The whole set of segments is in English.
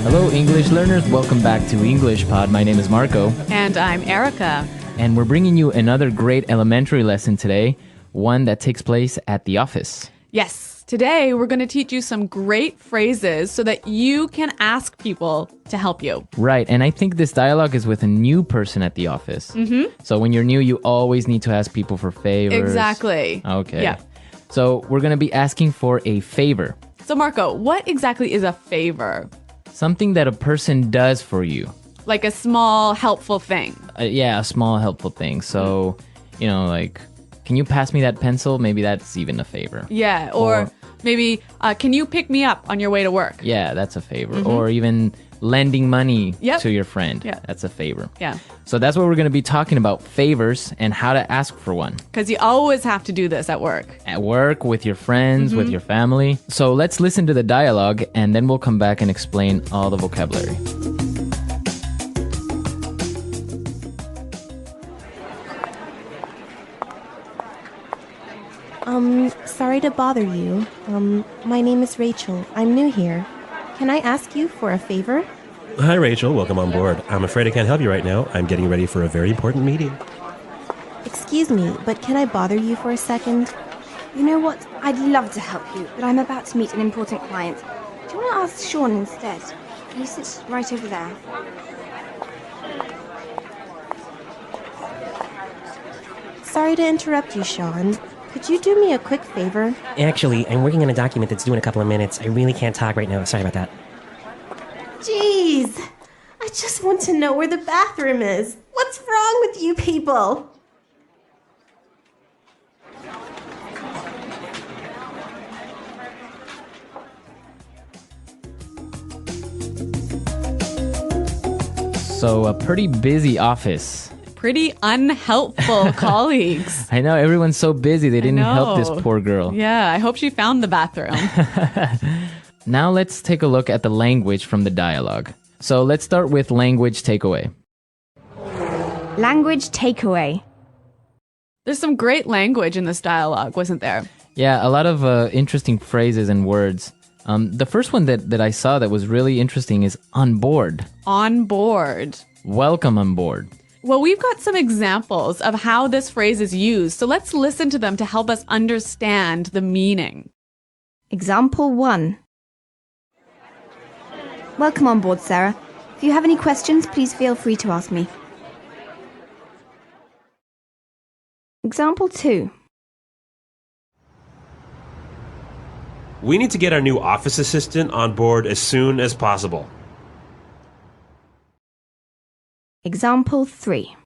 Hello, English learners. Welcome back to English Pod. My name is Marco. And I'm Erica. And we're bringing you another great elementary lesson today, one that takes place at the office. Yes, today we're going to teach you some great phrases so that you can ask people to help you. Right, and I think this dialogue is with a new person at the office. Mm-hmm. So when you're new, you always need to ask people for favors. Exactly. Okay. Yeah. So we're going to be asking for a favor. So Marco, what exactly is a favor? Something that a person does for you. Like a small, helpful thing. Yeah, a small helpful thing. So, like, can you pass me that pencil? Maybe that's even a favor. Yeah, or maybe, can you pick me up on your way to work? Yeah, that's a favor. Or even lending money to your friend. Yeah. That's a favor. Yeah. So that's what we're going to be talking about, favors and how to ask for one. Because you always have to do this at work. At work, with your friends, with your family. So let's listen to the dialogue and then we'll come back and explain all the vocabulary. Sorry to bother you. My name is Rachel. I'm new here. Can I ask you for a favor? Hi, Rachel. Welcome on board. I'm afraid I can't help you right now. I'm getting ready for a very important meeting. Excuse me, but can I bother you for a second? You know what? I'd love to help you, but I'm about to meet an important client. Do you want to ask Sean instead? He sits right over there. Sorry to interrupt you, Sean. Could you do me a quick favor? Actually, I'm working on a document that's due in a couple of minutes. I really can't talk right now. Sorry about that. Jeez! I just want to know where the bathroom is. What's wrong with you people? So a pretty busy office. Pretty unhelpful colleagues. I know, everyone's so busy they didn't help this poor girl. Yeah, I hope she found the bathroom. Now let's take a look at the language from the dialogue. So let's start with language takeaway. Language takeaway. There's some great language in this dialogue, wasn't there? Yeah, a lot of interesting phrases and words. The first one that I saw that was really interesting is on board. On board. Welcome on board. Well, we've got some examples of how this phrase is used, so let's listen to them to help us understand the meaning. Example 1. Welcome on board, Sarah. If you have any questions, please feel free to ask me. Example 2. We need to get our new office assistant on board as soon as possible. Example 3.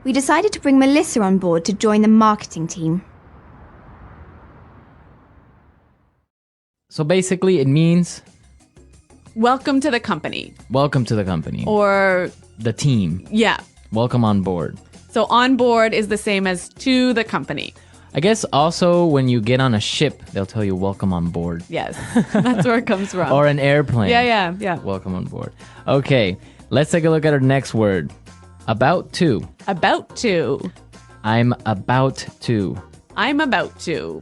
We decided to bring Melissa on board to join the marketing team. So basically it means Welcome to the company. welcome to the company. Or, the team. yeah. Welcome on board. So on board is the same as to the company. I guess also when you get on a ship, they'll tell you welcome on board. Yes, that's where it comes from. Or an airplane. Yeah. Welcome on board. Okay, let's take a look at our next word. About to. About to. I'm about to. I'm about to.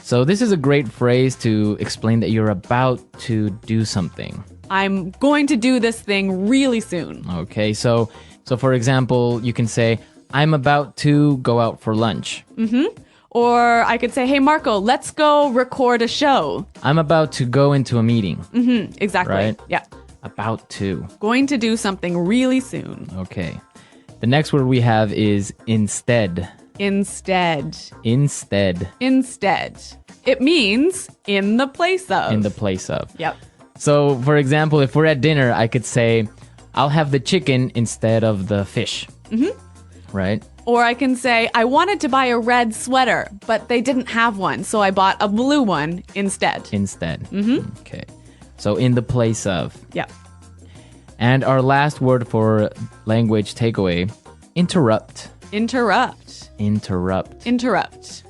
So this is a great phrase to explain that you're about to do something. I'm going to do this thing really soon. Okay, so for example, you can say, I'm about to go out for lunch. Or I could say, hey, Marco, let's go record a show. I'm about to go into a meeting. Exactly. Right. Yeah. About to. Going to do something really soon. Okay. The next word we have is instead. Instead. Instead. Instead. It means in the place of. In the place of. Yep. So, for example, if we're at dinner, I could say, I'll have the chicken instead of the fish. Right? Or I can say, I wanted to buy a red sweater, but they didn't have one, so I bought a blue one instead. Instead. Okay. So, in the place of. Yep. And our last word for language takeaway, interrupt. Interrupt. Interrupt. Interrupt.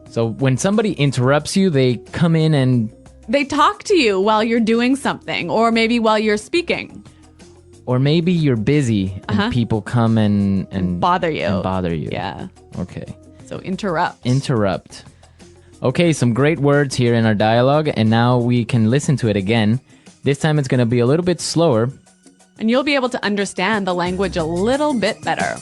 So, when somebody interrupts you, they come in and They talk to you while you're doing something, or maybe while you're speaking. Or maybe you're busy and people come and Bother you. And bother you. Yeah. Okay. So interrupt. Interrupt. Okay, some great words here in our dialogue, and now we can listen to it again. This time it's going to be a little bit slower. And you'll be able to understand the language a little bit better.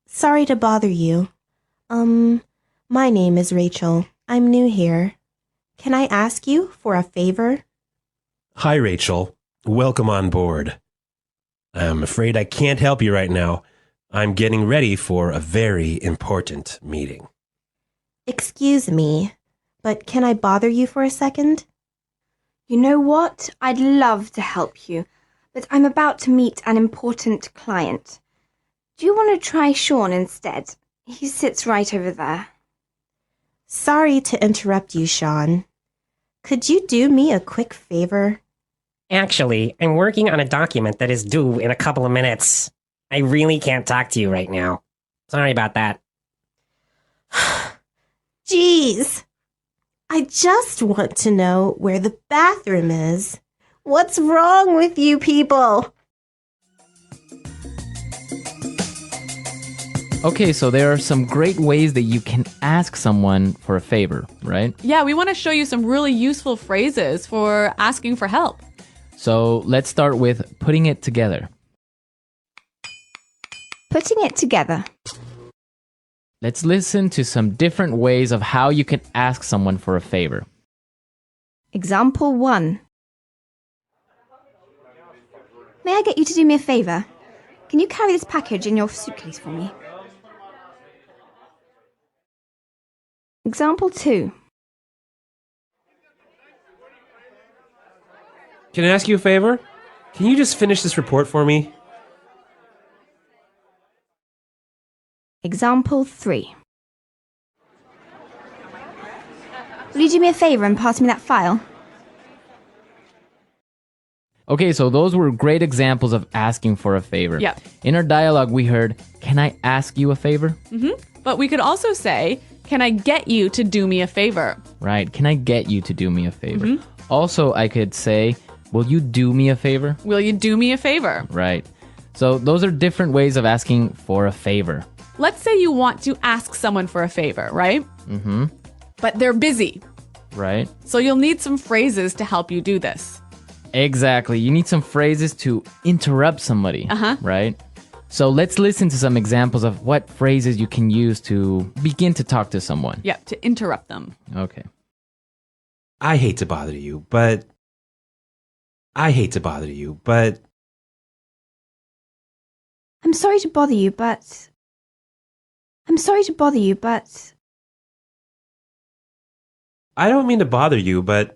Sorry to bother you. My name is Rachel. I'm new here. Can I ask you for a favor? Hi, Rachel. Welcome on board. I'm afraid I can't help you right now. I'm getting ready for a very important meeting. Excuse me, but can I bother you for a second? You know what? I'd love to help you, but I'm about to meet an important client. Do you want to try Sean instead? He sits right over there. Sorry to interrupt you, Sean. Could you do me a quick favor? Actually, I'm working on a document that is due in a couple of minutes. I really can't talk to you right now. Sorry about that. Jeez. I just want to know where the bathroom is. What's wrong with you people? Okay, so there are some great ways that you can ask someone for a favor, right? Yeah, we want to show you some really useful phrases for asking for help. So let's start with putting it together. Putting it together. Let's listen to some different ways of how you can ask someone for a favor. Example 1. May I get you to do me a favor? Can you carry this package in your suitcase for me? Example 2. Can I ask you a favor? Can you just finish this report for me? Example 3. Will you do me a favor and pass me that file? Okay, so those were great examples of asking for a favor. Yep. In our dialogue, we heard, "Can I ask you a favor?" But we could also say, can I get you to do me a favor? Right. Can I get you to do me a favor? Also, I could say, "Will you do me a favor?" Will you do me a favor? Right. So those are different ways of asking for a favor. Let's say you want to ask someone for a favor, right? Mm-hmm. But they're busy. Right? So you'll need some phrases to help you do this. Exactly. You need some phrases to interrupt somebody. Right? So let's listen to some examples of what phrases you can use to begin to talk to someone. Yeah, to interrupt them. Okay. I hate to bother you, but... I'm sorry to bother you, but... I don't mean to bother you, but...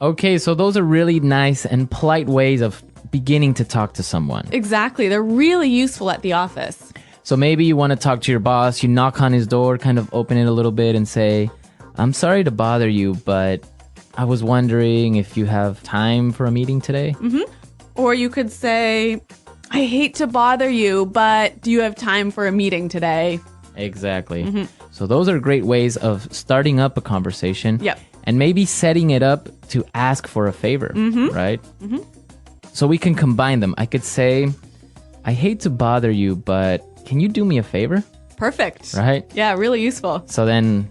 Okay, so those are really nice and polite ways of beginning to talk to someone. Exactly. They're really useful at the office. So maybe you want to talk to your boss, you knock on his door, kind of open it a little bit and say, "I'm sorry to bother you, but I was wondering if you have time for a meeting today?" Or you could say, "I hate to bother you, but do you have time for a meeting today?" Exactly. So those are great ways of starting up a conversation. Yep. And maybe setting it up to ask for a favor, right? So we can combine them. I could say, "I hate to bother you, but can you do me a favor?" Perfect. Right? Yeah, really useful. So then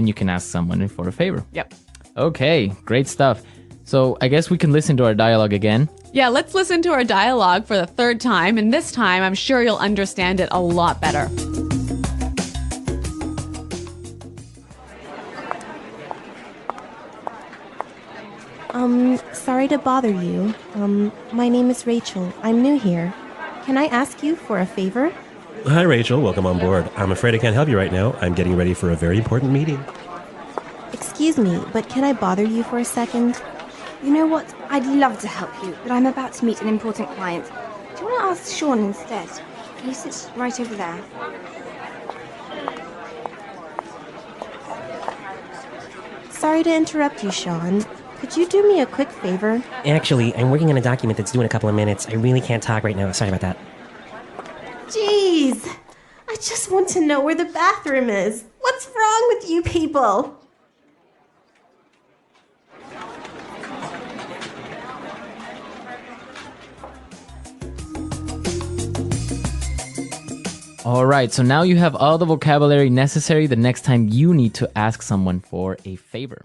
you can ask someone for a favor. Yep. Okay, great stuff. So I guess we can listen to our dialogue again. Yeah, let's listen to our dialogue for the third time. And this time, I'm sure you'll understand it a lot better. Sorry to bother you. My name is Rachel. I'm new here. Can I ask you for a favor? Hi, Rachel. Welcome on board. I'm afraid I can't help you right now. I'm getting ready for a very important meeting. Excuse me, but can I bother you for a second? You know what? I'd love to help you, but I'm about to meet an important client. Do you want to ask Sean instead? He sits right over there. Sorry to interrupt you, Sean. Could you do me a quick favor? Actually, I'm working on a document that's due in a couple of minutes. I really can't talk right now. Sorry about that. Jeez. I just want to know where the bathroom is. What's wrong with you people? All right, so now you have all the vocabulary necessary the next time you need to ask someone for a favor.